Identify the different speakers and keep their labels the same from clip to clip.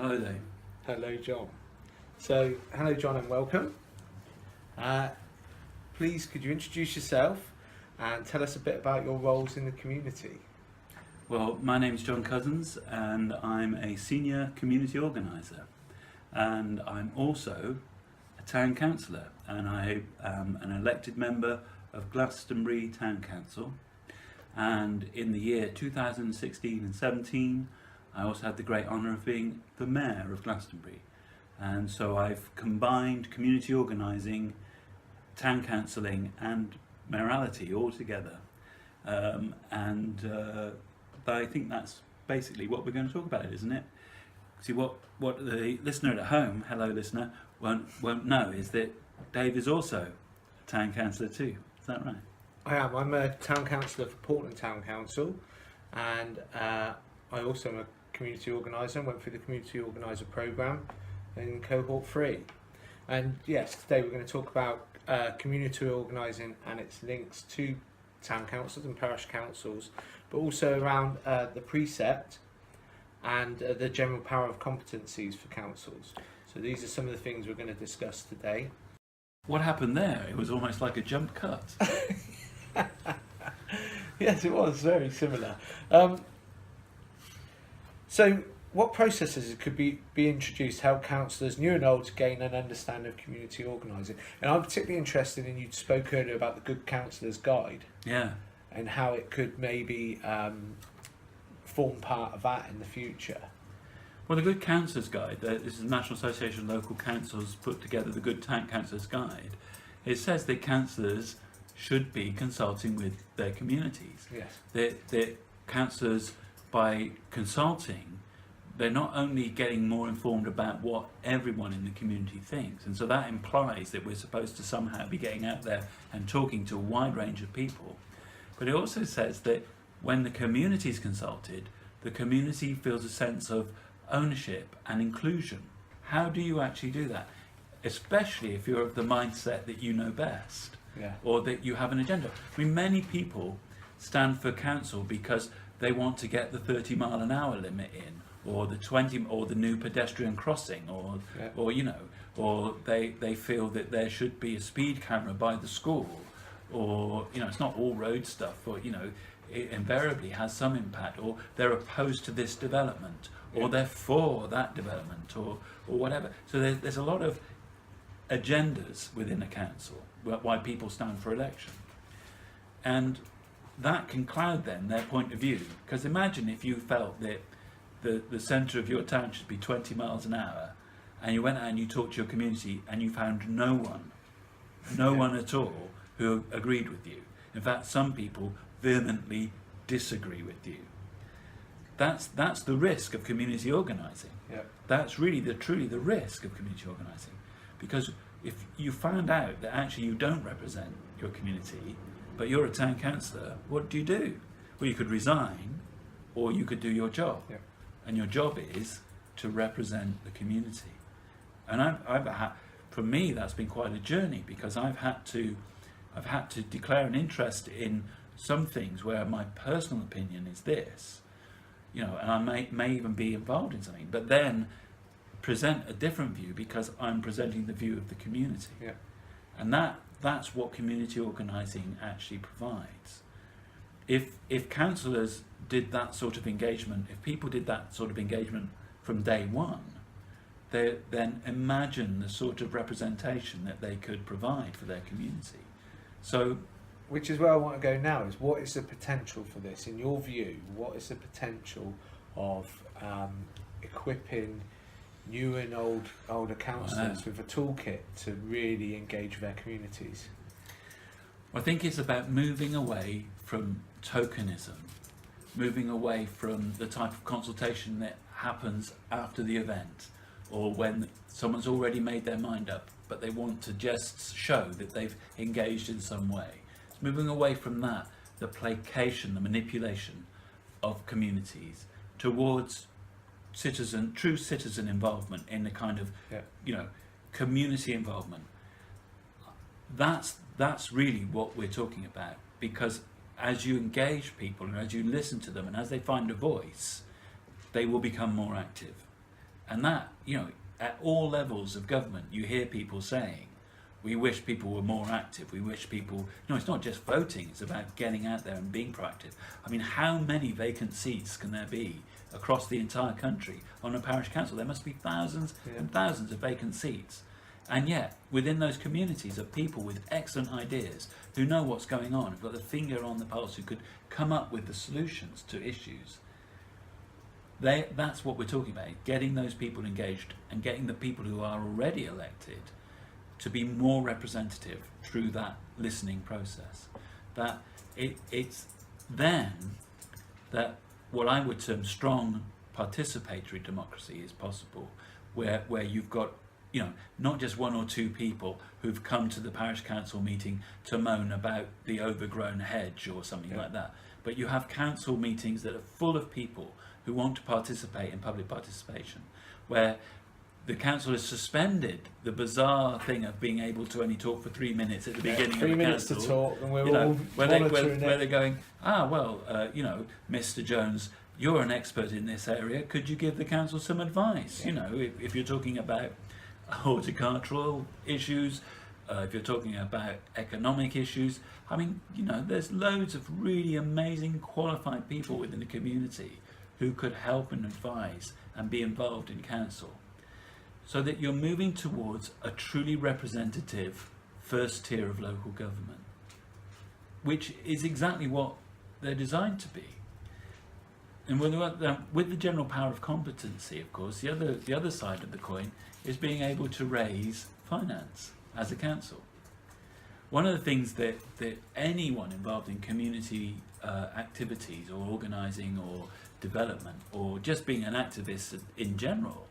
Speaker 1: Hello there.
Speaker 2: Hello, John. So, hello, John, and welcome. Please, could you introduce yourself and tell us a bit about your roles in the community?
Speaker 1: Well, my name's John Cousins and I'm a senior community organiser, and I'm also a town councillor, and I am an elected member of Glastonbury Town Council, and in the year 2016 and 17 I also had the great honour of being the mayor of Glastonbury, and so I've combined community organising, town counselling and mayoralty all together, but I think that's basically what we're going to talk about, isn't it? See, what the listener at home, hello listener, won't know is that Dave is also a town councillor too. Is that right?
Speaker 2: I am. I'm a town councillor for Portland Town Council, and I also am a community organiser. Went through the community organiser programme in cohort 3. And yes, today we're going to talk about community organising and its links to town councils and parish councils, but also around the precept and the general power of competencies for councils. So these are some of the things we're going to discuss today.
Speaker 1: What happened there? It was almost like a jump cut.
Speaker 2: Yes, it was very similar. So what processes could be introduced to help councillors, new and old, to gain an understanding of community organising? And I'm particularly interested in, you spoke earlier about the Good Councillor's Guide.
Speaker 1: Yeah.
Speaker 2: And how it could maybe form part of that in the future.
Speaker 1: Well, the Good Councillor's Guide, this is the National Association of Local Councils put together the Good Town Councillor's Guide. It says that councillors should be consulting with their communities.
Speaker 2: Yes.
Speaker 1: That councillors, by consulting, they're not only getting more informed about what everyone in the community thinks, and so that implies that we're supposed to somehow be getting out there and talking to a wide range of people. But it also says that when the community is consulted, the community feels a sense of ownership and inclusion. How do you actually do that? Especially if you're of the mindset that you know best, or that you have an agenda. I mean, many people stand for council because they want to get the 30-mile-an-hour limit in, or the 20, or the new pedestrian crossing, or you know, or they feel that there should be a speed camera by the school, or you know, it's not all road stuff, or you know, it invariably has some impact, or they're opposed to this development, or they're for that development, or whatever. So there's a lot of agendas within a council why people stand for election, and that can cloud then their point of view. Because imagine if you felt that the centre of your town should be 20 miles an hour, and you went out and you talked to your community and you found no one at all who agreed with you. In fact, some people vehemently disagree with you. That's the risk of community organising.
Speaker 2: Yep.
Speaker 1: That's really truly the risk of community organising, because if you found out that actually you don't represent your community, but you're a town councillor, what do? Well, you could resign, or you could do your job.
Speaker 2: Yep.
Speaker 1: And your job is to represent the community. And I've had, for me, that's been quite a journey, because I've had to declare an interest in some things where my personal opinion is this, you know, and I may even be involved in something, but then present a different view because I'm presenting the view of the community.
Speaker 2: Yeah.
Speaker 1: And that's what community organising actually provides. If councillors did that sort of engagement, if people did that sort of engagement from day one, then imagine the sort of representation that they could provide for their community. So,
Speaker 2: which is where I want to go now, is what is the potential for this? In your view, what is the potential of equipping new and older councillors with a toolkit to really engage with their communities?
Speaker 1: I think it's about moving away from tokenism, moving away from the type of consultation that happens after the event, or when someone's already made their mind up but they want to just show that they've engaged in some way. It's moving away from that, the placation, the manipulation of communities, towards true citizen involvement in a kind of, you know, community involvement. That's really what we're talking about, because as you engage people and as you listen to them and as they find a voice, they will become more active. And that, you know, at all levels of government, you hear people saying, we wish people were more active. We wish people, it's not just voting, it's about getting out there and being proactive. I mean, how many vacant seats can there be across the entire country on a parish council? There must be thousands and thousands of vacant seats. And yet, within those communities are people with excellent ideas who know what's going on, who've got the finger on the pulse, who could come up with the solutions to issues. That's what we're talking about, getting those people engaged and getting the people who are already elected to be more representative through that listening process. That it's then that what I would term strong participatory democracy is possible, where you've got, not just one or two people who've come to the parish council meeting to moan about the overgrown hedge or something like that, but you have council meetings that are full of people who want to participate in public participation, where the council has suspended the bizarre thing of being able to only talk for 3 minutes at the beginning of the council.
Speaker 2: 3 minutes to talk, and we're all
Speaker 1: where
Speaker 2: monitoring
Speaker 1: they're going, Mr. Jones, you're an expert in this area. Could you give the council some advice?
Speaker 2: Yeah.
Speaker 1: If you're talking about horticultural issues, if you're talking about economic issues, I mean, there's loads of really amazing, qualified people within the community who could help and advise and be involved in council, so that you're moving towards a truly representative first tier of local government, which is exactly what they're designed to be. And with the general power of competency, of course, the other side of the coin is being able to raise finance as a council. One of the things that anyone involved in community activities or organising or development or just being an activist in general,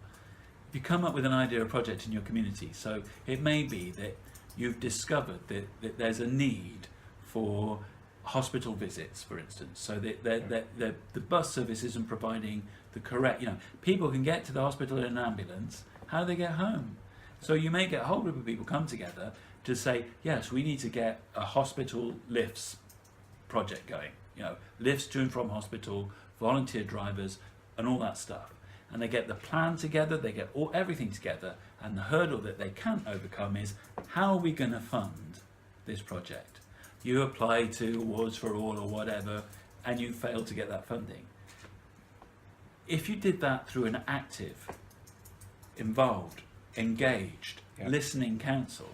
Speaker 1: if you come up with an idea or project in your community, so it may be that you've discovered that there's a need for hospital visits, for instance, so that the bus service isn't providing the correct, people can get to the hospital in an ambulance, how do they get home? So you may get a whole group of people come together to say, yes, we need to get a hospital lifts project going, lifts to and from hospital, volunteer drivers and all that stuff. And they get the plan together, they get everything together, and the hurdle that they can't overcome is, how are we going to fund this project? You apply to Awards for All or whatever, and you fail to get that funding. If you did that through an active, involved, engaged, listening council,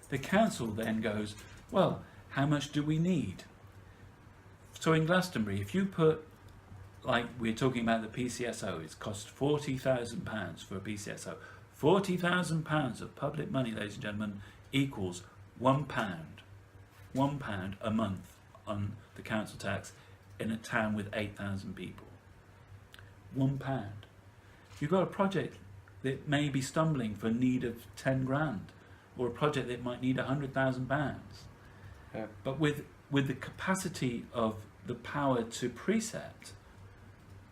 Speaker 1: the council then goes, well, how much do we need? So in Glastonbury, if you put, like we're talking about the PCSO, it's cost £40,000 for a PCSO. £40,000 of public money, ladies and gentlemen, equals £1 a month on the council tax in a town with 8,000 people. £1. You've got a project that may be stumbling for need of 10 grand, or a project that might need £100,000.
Speaker 2: Yeah.
Speaker 1: But with the capacity of the power to precept,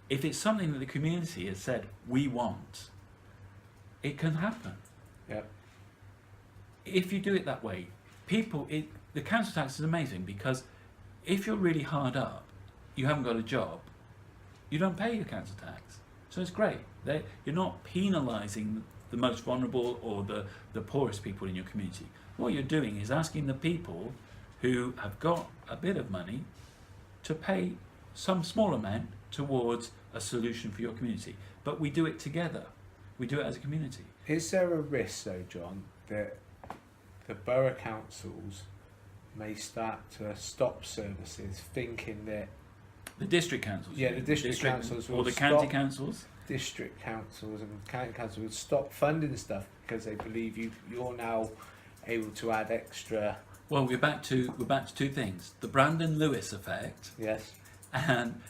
Speaker 1: if it's something that the community has said we want, it can happen.
Speaker 2: Yeah.
Speaker 1: If you do it that way, the council tax is amazing, because if you're really hard up, you haven't got a job, you don't pay your council tax. So it's great. You're not penalising the most vulnerable or the poorest people in your community. What you're doing is asking the people who have got a bit of money to pay some small amount towards a solution for your community. But we do it together. We do it as a community.
Speaker 2: Is there a risk, though, John, that the borough councils may start to stop services, thinking that
Speaker 1: the district councils?
Speaker 2: Yeah, the district councils will
Speaker 1: or the county
Speaker 2: stop.
Speaker 1: Councils?
Speaker 2: District councils and county councils would stop funding stuff because they believe you're now able to add extra.
Speaker 1: Well, we're back to two things: the Brandon Lewis effect,
Speaker 2: Yes.
Speaker 1: and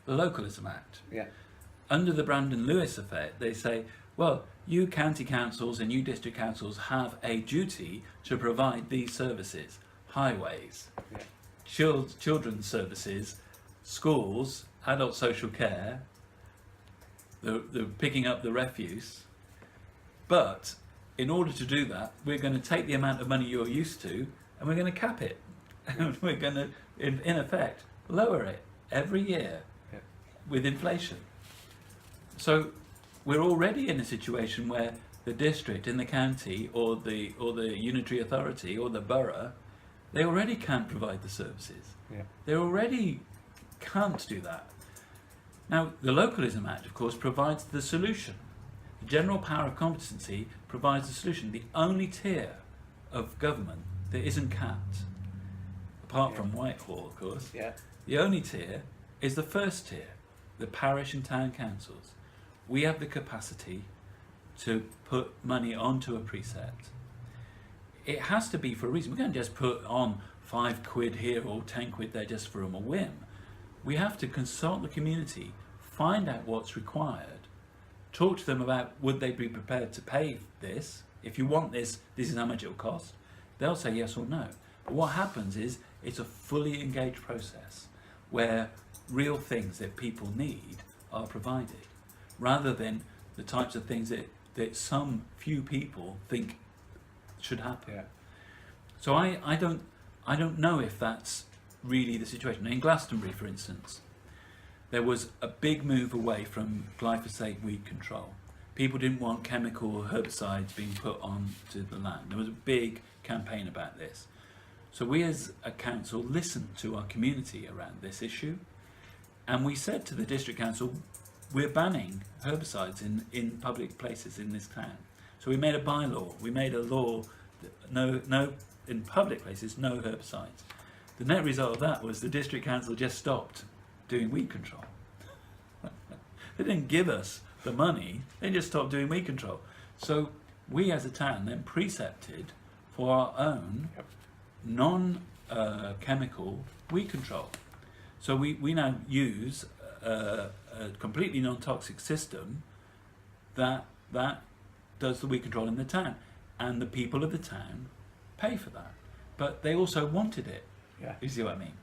Speaker 1: the Localism Act.
Speaker 2: Yeah.
Speaker 1: Under the Brandon Lewis effect, they say, well, you county councils and you district councils have a duty to provide these services: highways, children's services, schools, adult social care, the picking up the refuse. But in order to do that, we're going to take the amount of money you're used to and we're going to cap it. And we're going to, in effect, lower it every year with inflation. So we're already in a situation where the district in the county or the unitary authority or the borough, they already can't provide the services.
Speaker 2: Yeah.
Speaker 1: They already can't do that. Now, the Localism Act, of course, provides the solution. The General Power of Competency provides the solution. The only tier of government that isn't capped, apart from Whitehall, of course,
Speaker 2: Yeah.
Speaker 1: the only tier is the first tier, the parish and town councils. We have the capacity to put money onto a precept. It has to be for a reason. We can't just put on £5 here or 10 quid there just from a whim. We have to consult the community, find out what's required, talk to them about would they be prepared to pay this. If you want this, this is how much it will cost. They'll say yes or no. But what happens is it's a fully engaged process where real things that people need are provided, rather than the types of things that some few people think should happen.
Speaker 2: Yeah.
Speaker 1: So I don't know if that's really the situation. In Glastonbury, for instance, there was a big move away from glyphosate weed control. People didn't want chemical herbicides being put onto the land. There was a big campaign about this. So we as a council listened to our community around this issue, and we said to the district council, we're banning herbicides in public places in this town. So we made a bylaw, we made a law that no in public places, no herbicides. The net result of that was the district council just stopped doing weed control. They didn't give us the money, they just stopped doing weed control. So we as a town then precepted for our own non-chemical weed control. So we now use a completely non-toxic system that does the weed control in the town, and the people of the town pay for that. But they also wanted it.
Speaker 2: Yeah.
Speaker 1: You see what I mean?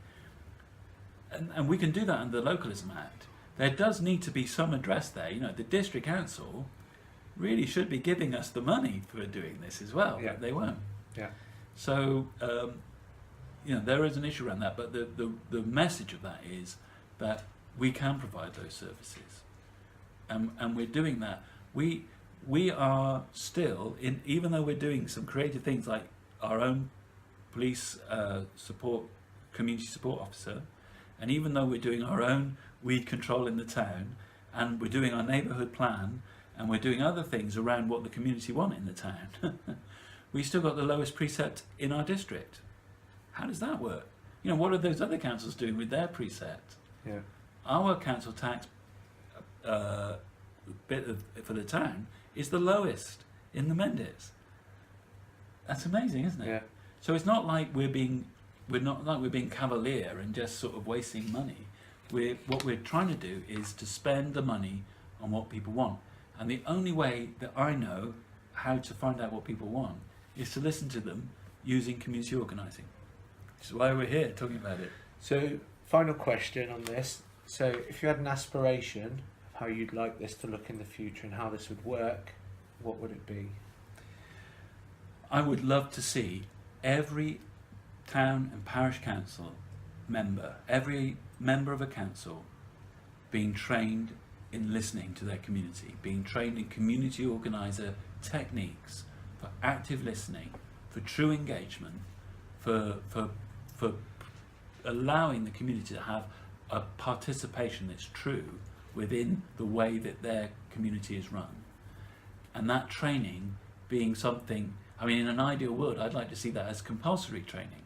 Speaker 1: And we can do that under the Localism Act. There does need to be some address there. You know, the district council really should be giving us the money for doing this as well.
Speaker 2: Yeah.
Speaker 1: But they won't.
Speaker 2: Yeah.
Speaker 1: So you know, there is an issue around that. But the message of that is that we can provide those services, and we're doing that. We are still in, even though we're doing some creative things like our own police support, community support officer, and even though we're doing our own weed control in the town, and we're doing our neighbourhood plan, and we're doing other things around what the community want in the town, we still got the lowest precept in our district. How does that work? You know, what are those other councils doing with their precept?
Speaker 2: Yeah.
Speaker 1: Our council tax bit for the town is the lowest in the Mendes. That's amazing, isn't it?
Speaker 2: Yeah.
Speaker 1: So it's not like we're being cavalier and just sort of wasting money. What we're trying to do is to spend the money on what people want. And the only way that I know how to find out what people want is to listen to them using community organising. Which is why we're here talking about it.
Speaker 2: So, final question on this. So, if you had an aspiration of how you'd like this to look in the future and how this would work, what would it be?
Speaker 1: I would love to see every town and parish council member, every member of a council being trained in listening to their community, being trained in community organiser techniques for active listening, for true engagement, for allowing the community to have a participation that's true within the way that their community is run. And that training being something, I mean, in an ideal world, I'd like to see that as compulsory training,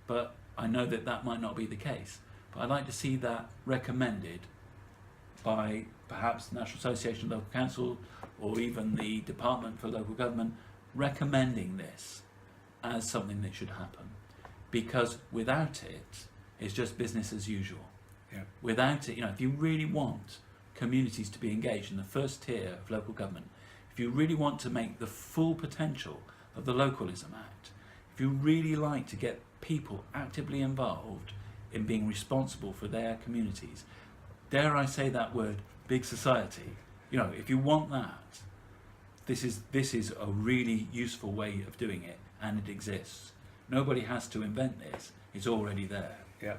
Speaker 1: but I know that that might not be the case. But I'd like to see that recommended by perhaps the National Association of Local Council or even the Department for Local Government, recommending this as something that should happen. Because without it, it's just business as usual.
Speaker 2: Yeah.
Speaker 1: Without it, you know, if you really want communities to be engaged in the first tier of local government, if you really want to make the full potential of the Localism Act, if you really like to get people actively involved in being responsible for their communities, dare I say that word, big society, you know, if you want that, this is a really useful way of doing it, and it exists. Nobody has to invent this, it's already there.
Speaker 2: Yeah.